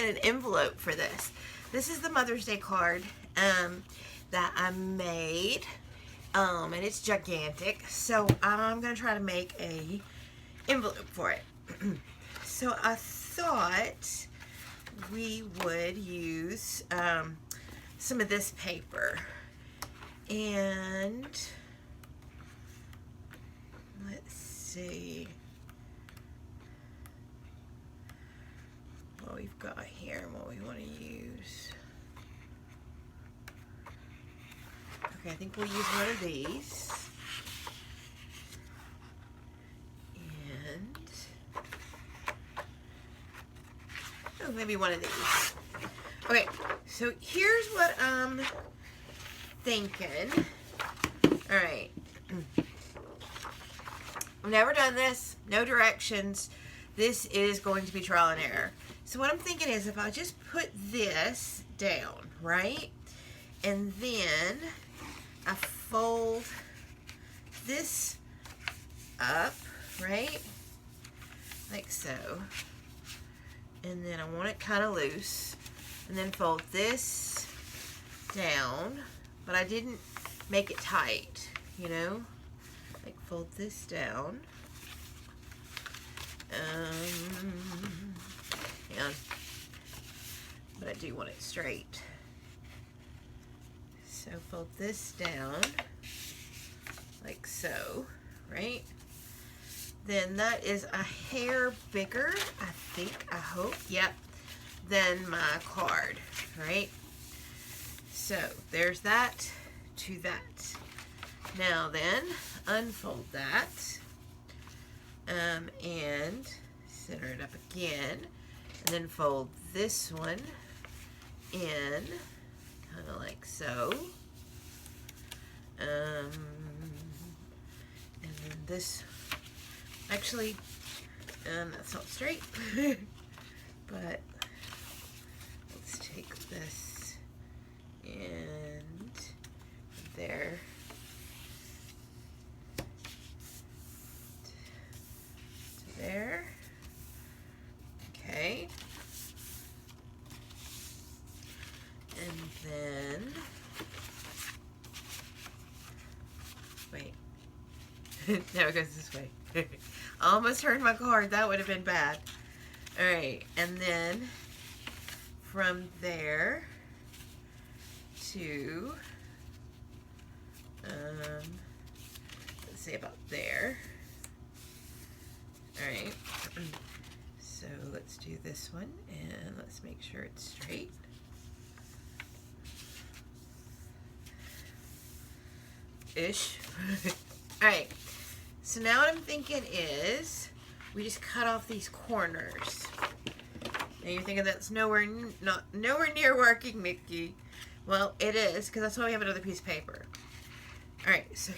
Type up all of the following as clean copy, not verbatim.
in an envelope for this. This is the Mother's Day card that I made, and it's gigantic. So I'm gonna try to make a envelope for it. So I thought we would use some of this paper, and let's see what we've got here and what we want to use. Okay, I think we'll use one of these. And oh, maybe one of these. Okay, so here's what I'm thinking. All right. I've never done this, no directions. This is going to be trial and error. So what I'm thinking is if I just put this down, right? And then I fold this up, right? Like so. And then I want it kind of loose. And then fold this down. But I didn't make it tight, you know? Like fold this down. Hang on. But I do want it straight. So fold this down like so, right? Then that is a hair bigger, I think, I hope, yep, than my card, right? So there's that to that. Now then, unfold that, and center it up again, and then fold this one in, kind of like so. And then this, actually, that's not straight, but let's take this and there. To there. Okay. And then, wait, now it goes this way. I almost turned my card, that would have been bad. Alright, and then from there to, let's say about there. Alright, so let's do this one, and let's make sure it's straight. Ish. Alright, so now what I'm thinking is we just cut off these corners. Now you're thinking that's nowhere near working, Mickey. Well, it is, because that's why we have another piece of paper. Alright, so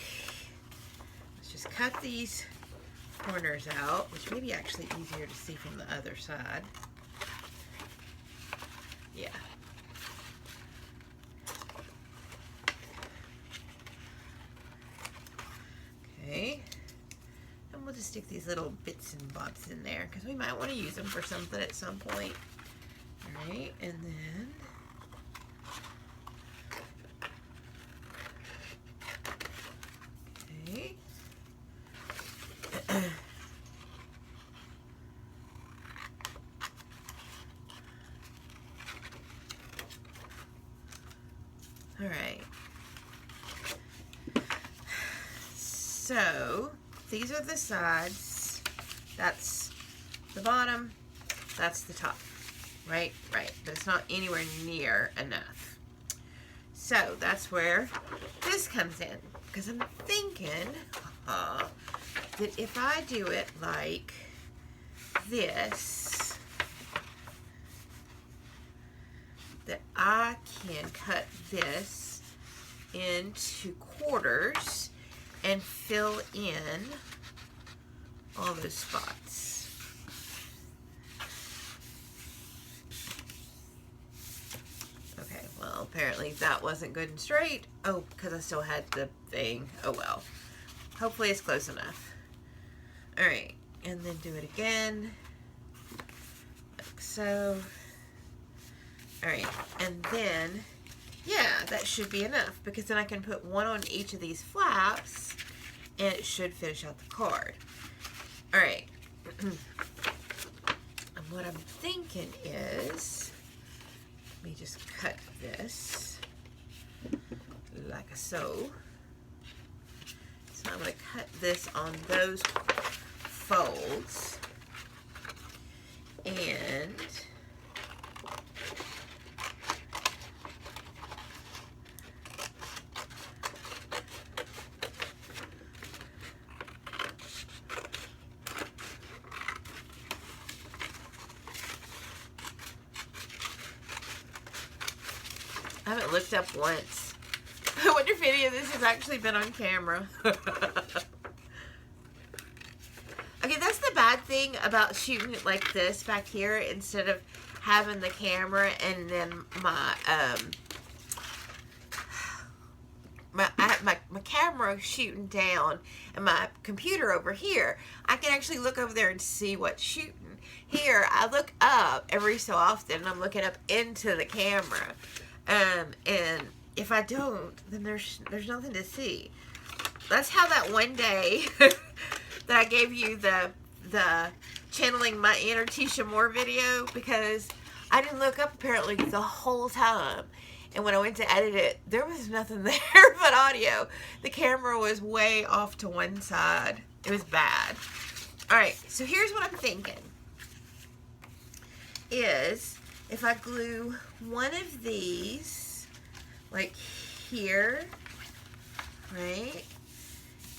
let's just cut these corners out, which may be actually easier to see from the other side. Yeah. Okay, and we'll just stick these little bits and bobs in there because we might want to use them for something at some point. Alright, and then okay. Alright. So, these are the sides, that's the bottom, that's the top, right? Right, but it's not anywhere near enough. So, that's where this comes in, because I'm thinking that if I do it like this, that I can cut this into quarters and fill in all those spots. Okay, well, apparently that wasn't good and straight. Oh, because I still had the thing. Oh well. Hopefully it's close enough. Alright, and then do it again. Like so. All right, and then, yeah, that should be enough because then I can put one on each of these flaps and it should finish out the card. All right. And what I'm thinking is, let me just cut this like so. So I'm going to cut this on those folds. And I haven't looked up once. I wonder if any of this has actually been on camera. Okay, that's the bad thing about shooting it like this back here instead of having the camera and then my camera shooting down and my computer over here. I can actually look over there and see what's shooting. Here, I look up every so often and I'm looking up into the camera. And if I don't, then there's nothing to see. That's how that one day that I gave you the channeling my inner Tisha Moore video, because I didn't look up apparently the whole time. And when I went to edit it, there was nothing there but audio. The camera was way off to one side. It was bad. All right, so here's what I'm thinking. Is if I glue one of these, like here, right?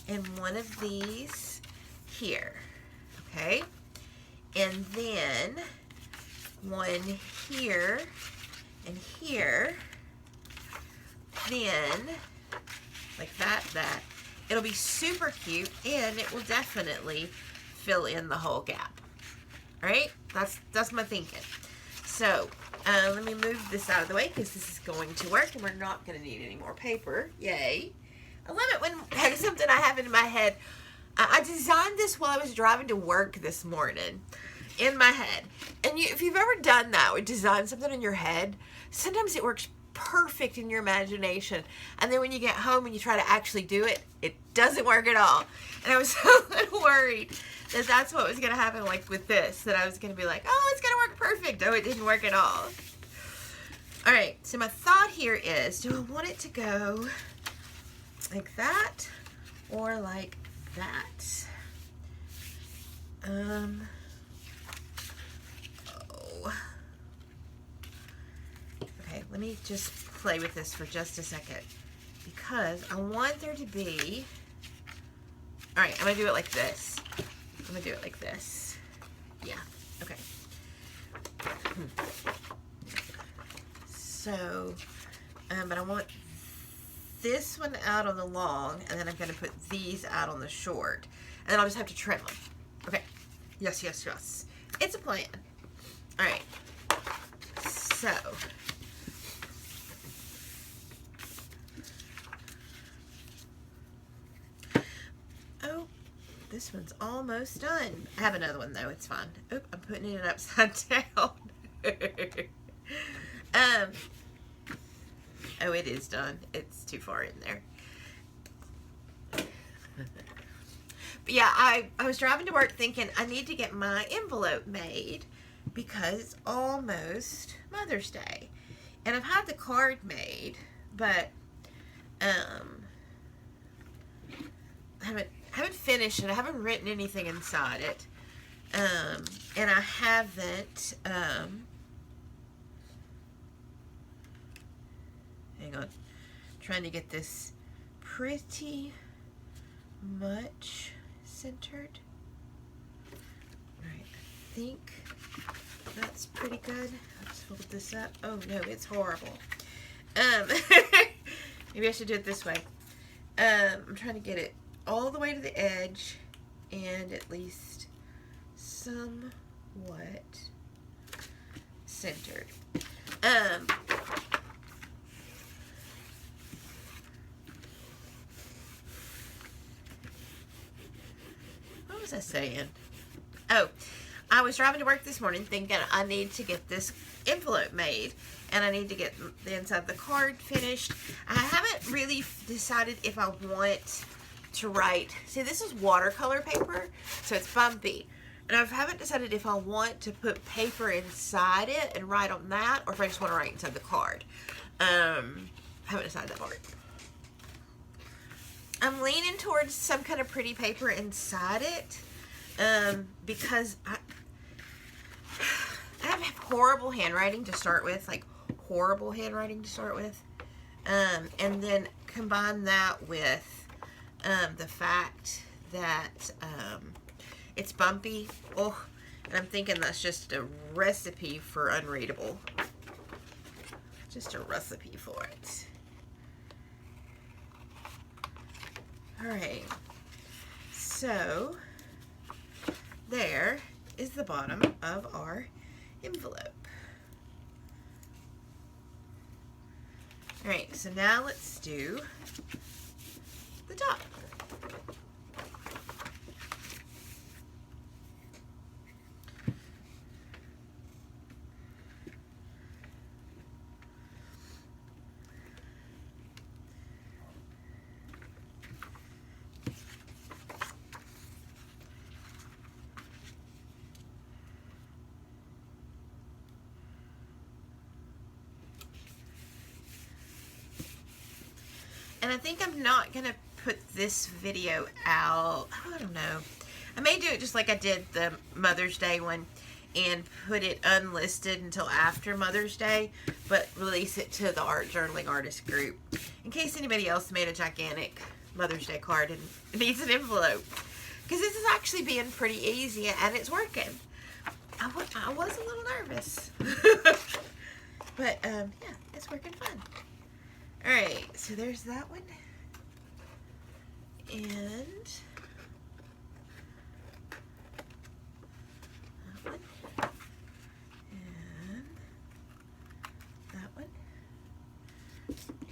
And one of these here, okay? And then one here and here, then like that, it'll be super cute and it will definitely fill in the whole gap. All right, that's my thinking. So let me move this out of the way because this is going to work and we're not going to need any more paper. Yay. I love it when there's something I have in my head. I designed this while I was driving to work this morning in my head. And if you've ever done that, or design something in your head, sometimes it works perfect in your imagination. And then when you get home and you try to actually do it, it doesn't work at all. And I was so little worried that that's what was going to happen, like with this, that I was going to be like, oh, it's going to work perfect. Oh, it didn't work at all. All right, so my thought here is, do I want it to go like that or like that? Okay, let me just play with this for just a second because I want there to be, all right, I'm gonna do it like this. I'm gonna do it like this. Yeah, okay. So, but I want this one out on the long, and then I'm going to put these out on the short. And then I'll just have to trim them. Okay. Yes, yes, yes. It's a plan. All right. So. Oh, this one's almost done. I have another one, though. It's fine. Oh, I'm putting it upside down. Oh, it is done. It's too far in there. But yeah, I was driving to work thinking I need to get my envelope made because it's almost Mother's Day. And I've had the card made, but I haven't finished it. I haven't written anything inside it. And I haven't hang on, trying to get this pretty much centered. All right, I think that's pretty good. I'll just fold this up. Oh no, it's horrible. Maybe I should do it this way. I'm trying to get it all the way to the edge and at least somewhat centered. What was I saying? Oh, I was driving to work this morning thinking I need to get this envelope made and I need to get the inside of the card finished. I haven't really decided if I want to write. See, this is watercolor paper, so it's bumpy. And I haven't decided if I want to put paper inside it and write on that, or if I just want to write inside the card. I haven't decided that part. I'm leaning towards some kind of pretty paper inside it, because I have horrible handwriting to start with, like horrible handwriting to start with, and then combine that with the fact that it's bumpy. Oh, and I'm thinking that's just a recipe for unreadable. Just a recipe for it. Alright, so there is the bottom of our envelope. Alright, so now let's do the top. And I think I'm not going to put this video out. I don't know. I may do it just like I did the Mother's Day one and put it unlisted until after Mother's Day, but release it to the Art Journaling Artist group in case anybody else made a gigantic Mother's Day card and needs an envelope. Because this is actually being pretty easy and it's working. I was a little nervous. But yeah, it's working fun. Alright, so there's that one. And that one. And that one.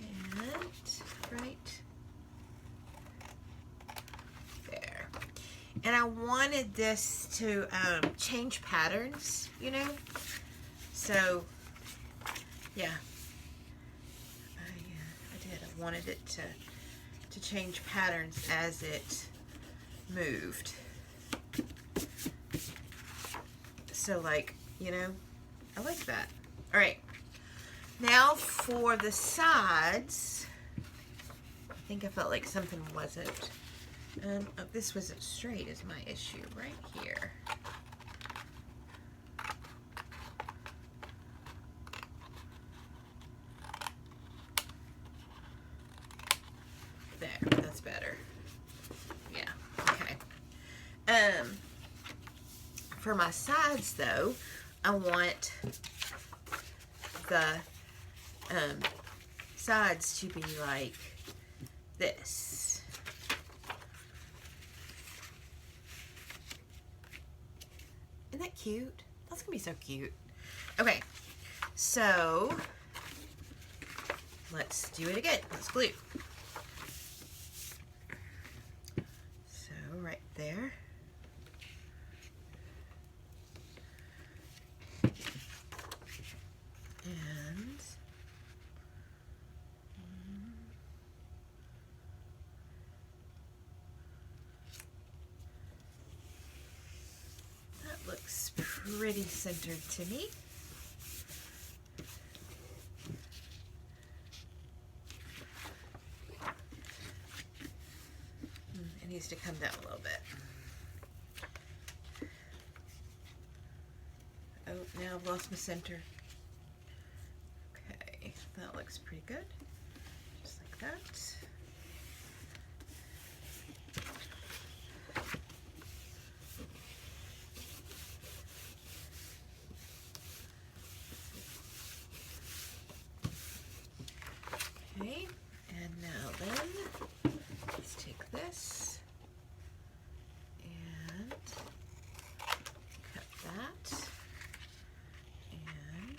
And right there. And I wanted this to change patterns, you know? So, yeah. I wanted it to change patterns as it moved. So, like, you know, I like that. All right. Now for the sides, I think I felt like something wasn't, oh, this wasn't straight is my issue right here. There, that's better. Yeah, okay. For my sides though, I want the sides to be like this. Isn't that cute? That's gonna be so cute. Okay, so let's do it again. Let's glue. So right there. And that looks pretty centered to me. It needs to come down a little bit. Oh, now I've lost my center. Okay, that looks pretty good. Just like that. Okay, and now then, let's take this and cut that and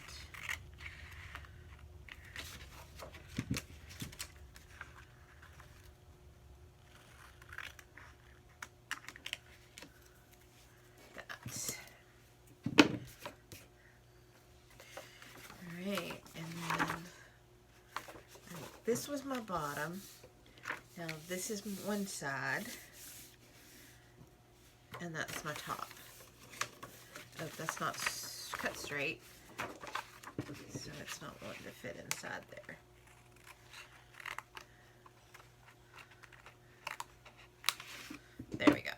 this was my bottom. Now this is one side. And that's my top. Oh, that's not cut straight. So it's not wanting to fit inside there. There we go.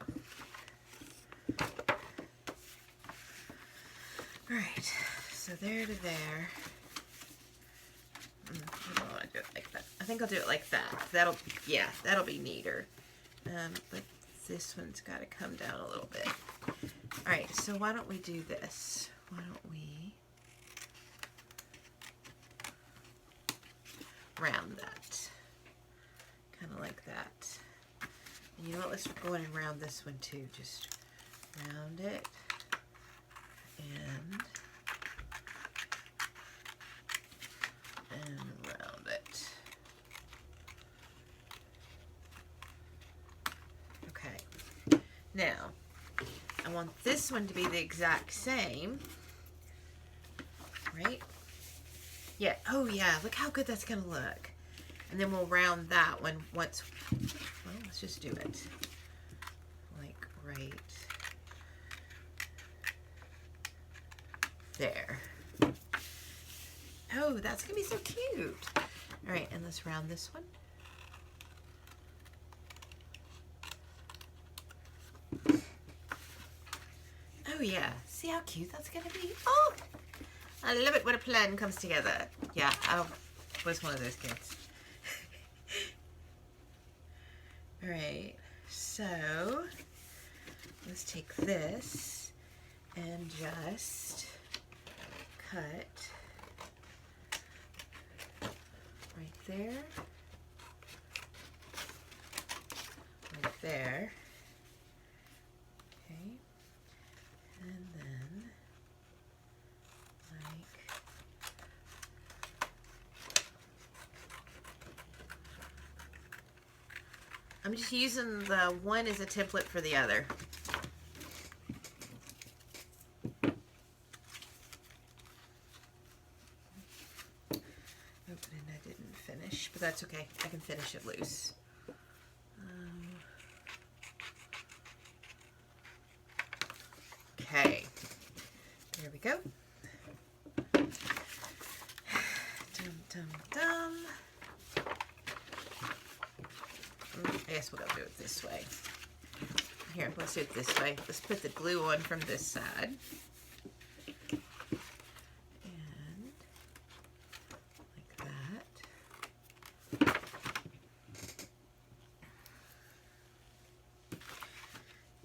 Alright, so there to there. I don't want to do it like that. I think I'll do it like that. That'll be neater. But this one's got to come down a little bit. Alright, so why don't we do this? Why don't we round that? Kind of like that. And you know what? Let's go ahead and round this one too. Just round it and round it. Okay. Now, I want this one to be the exact same, right? Yeah, oh yeah, look how good that's gonna look. And then we'll round that one once, well, let's just do it. Like right there. Oh, that's gonna be so cute. All right, and let's round this one. Oh yeah, see how cute that's gonna be? Oh, I love it when a plan comes together. Yeah, I was one of those kids. All right, so let's take this and just cut right there, right there. Okay. And then, like, I'm just using the one as a template for the other. Open, I didn't finish, but that's okay. I can finish it loose. Okay, there we go. Dum, dum, dum. I guess we'll do it this way. Here, let's do it this way. Let's put the glue on from this side. And like that.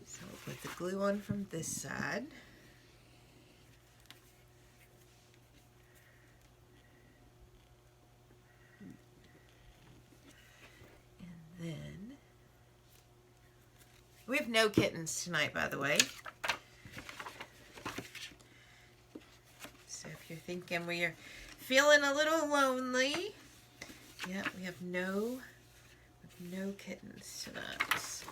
So we'll put the glue on from this side. And then we have no kittens tonight, by the way. So if you're thinking we are feeling a little lonely, yeah, we have no kittens tonight.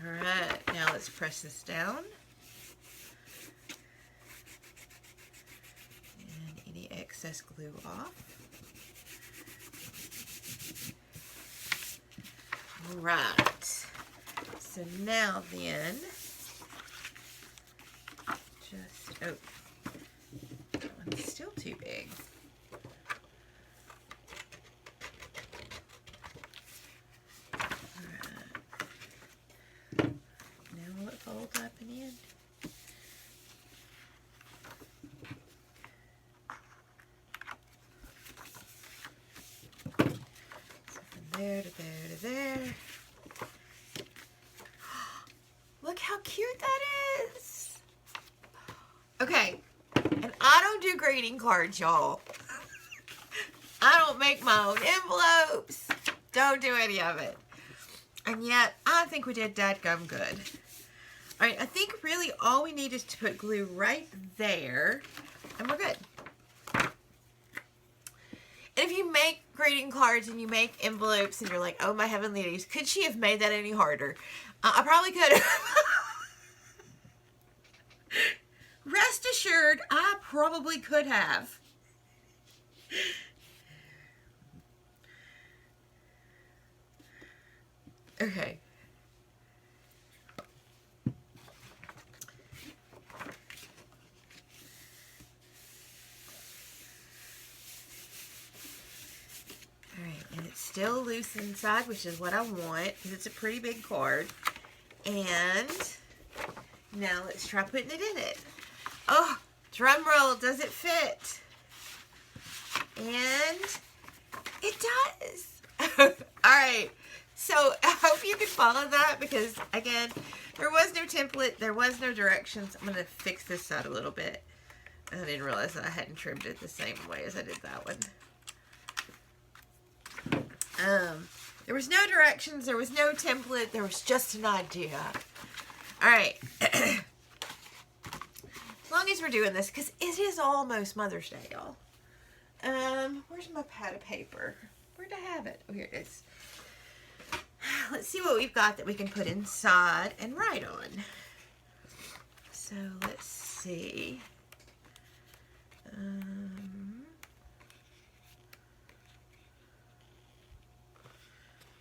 All right, now let's press this down. And any excess glue off. All right. So now then, just, oh, that one's still too big. All right. Now will it fold up and in? So from there to there to there. Look how cute that is. Okay, and I don't do greeting cards, y'all. I don't make my own envelopes. Don't do any of it. And yet, I think we did dadgum good. All right, I think really all we need is to put glue right there, and we're good. And if you make greeting cards and you make envelopes and you're like, oh my heavenly days, could she have made that any harder? I probably could have. Rest assured, I probably could have. Okay. Alright, and it's still loose inside, which is what I want, because it's a pretty big card. And now let's try putting it in it. Oh, drum roll, does it fit? And it does. Alright, so I hope you can follow that, because again, there was no template, there was no directions. I'm going to fix this side a little bit. I didn't realize that I hadn't trimmed it the same way as I did that one. There was no directions, there was no template, there was just an idea. Alright. As long as we're doing this, because it is almost Mother's Day, y'all. Where's my pad of paper? Where'd I have it? Oh, here it is. Let's see what we've got that we can put inside and write on. So, let's see.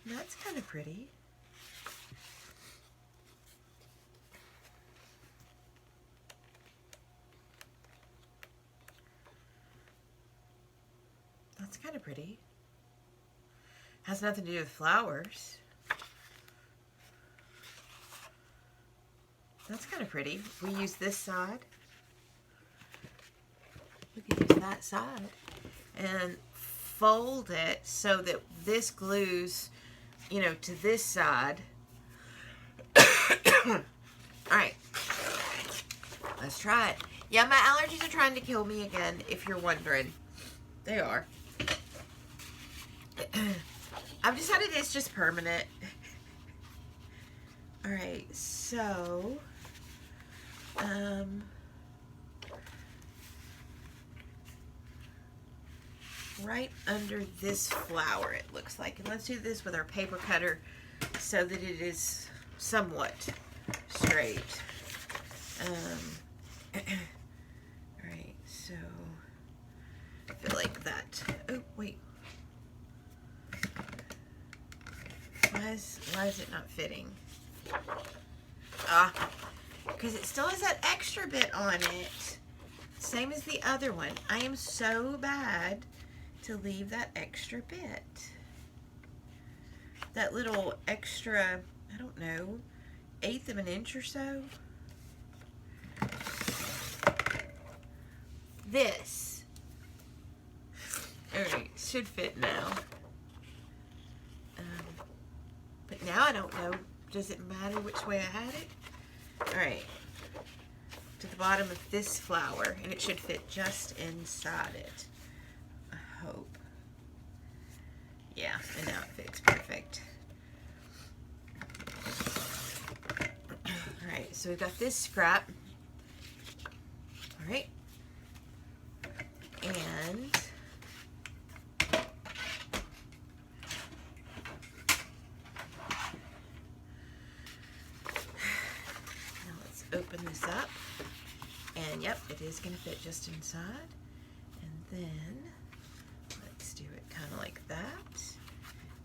That's kind of pretty. That's kind of pretty. Has nothing to do with flowers. That's kind of pretty. We use this side. We can use that side. And fold it so that this glues, you know, to this side. Alright. Let's try it. Yeah, my allergies are trying to kill me again, if you're wondering. They are. I've decided it's just permanent. Alright, so right under this flower, it looks like. And let's do this with our paper cutter so that it is somewhat straight. Alright, so I feel like that. Oh, wait. Why is it not fitting? Because it still has that extra bit on it. Same as the other one. I am so bad to leave that extra bit. That little extra, I don't know, 1/8 of an inch or so. This. Alright, should fit now. But now I don't know. Does it matter which way I had it? Alright. To the bottom of this flower. And it should fit just inside it. I hope. Yeah, and now it fits perfect. Alright, so we've got this scrap. Alright. And open this up, and yep, it is going to fit just inside. And then let's do it kind of like that,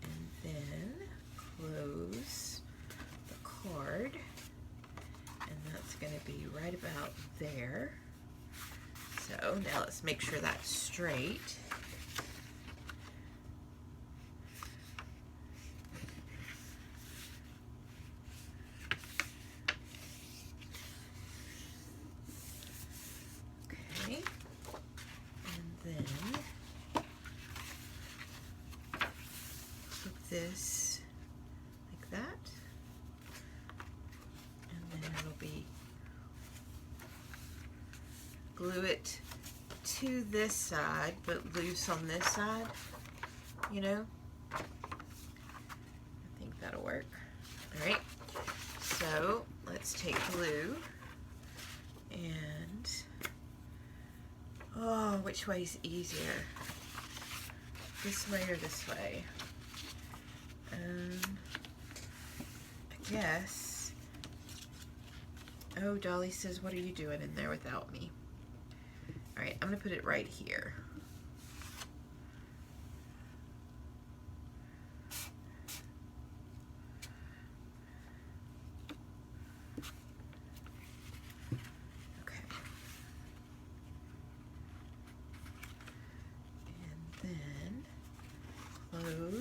and then close the card, and that's going to be right about there. So now let's make sure that's straight. This like that, and then it'll be glue it to this side but loose on this side, you know. I think that'll work. Alright, so let's take glue and which way's easier, this way or this way? I guess. Oh, Dolly says, what are you doing in there without me? Alright, I'm going to put it right here.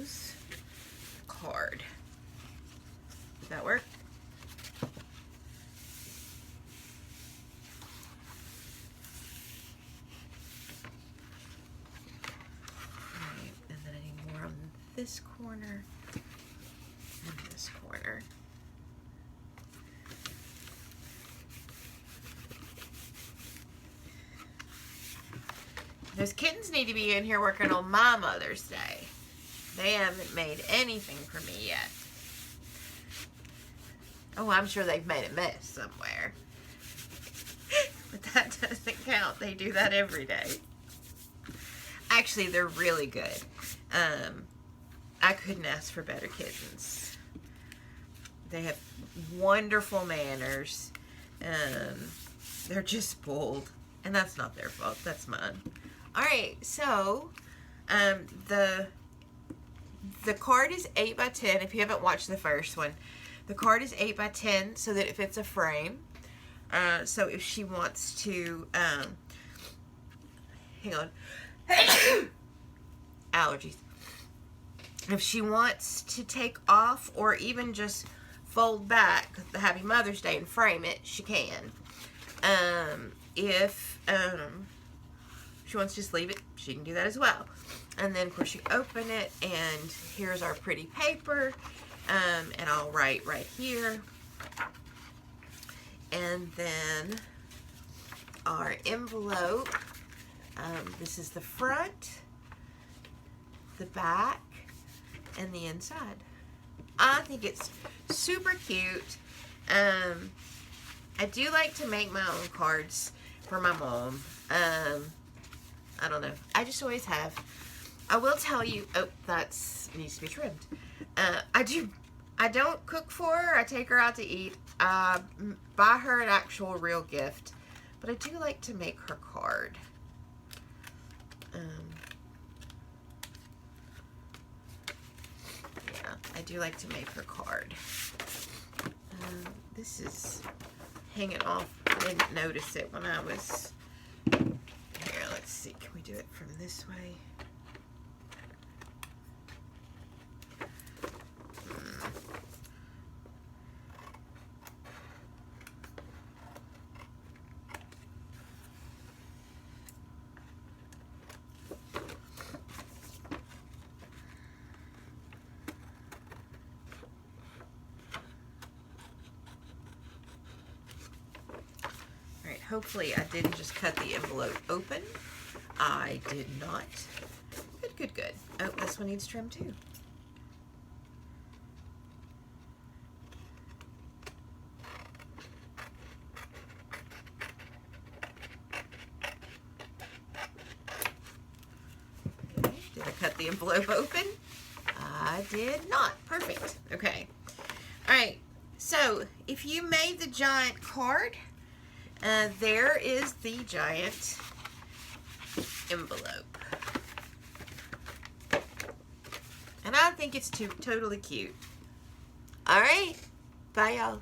close the card. Does that work? Alright, and then I need more on this corner and this corner. Those kittens need to be in here working on my Mother's Day. They haven't made anything for me yet. Oh, I'm sure they've made a mess somewhere. But that doesn't count. They do that every day. Actually, they're really good. I couldn't ask for better kittens. They have wonderful manners. They're just spoiled. And that's not their fault. That's mine. Alright, so the card is 8 by 10 if you haven't watched the first one. The card is 8 by 10 so that it fits a frame. So if she wants to, hang on, allergies. If she wants to take off or even just fold back the Happy Mother's Day and frame it, she can. If she wants to just leave it, she can do that as well. And then, of course, you open it, and here's our pretty paper. And I'll write right here. And then our envelope. This is the front, the back, and the inside. I think it's super cute. I do like to make my own cards for my mom. I don't know. I just always have. I will tell you. Oh, that's needs to be trimmed. I don't cook for her. I take her out to eat. Buy her an actual real gift. But I do like to make her card. Yeah, I do like to make her card. This is hanging off. I didn't notice it when I was... Here, let's see. Can we do it from this way? Hopefully I didn't just cut the envelope open. I did not. Good, good, good. Oh, this one needs trim too. Okay, did I cut the envelope open? I did not. Perfect. Okay. All right. So if you made the giant card, there is the giant envelope. And I think it's totally cute. All right. Bye, y'all.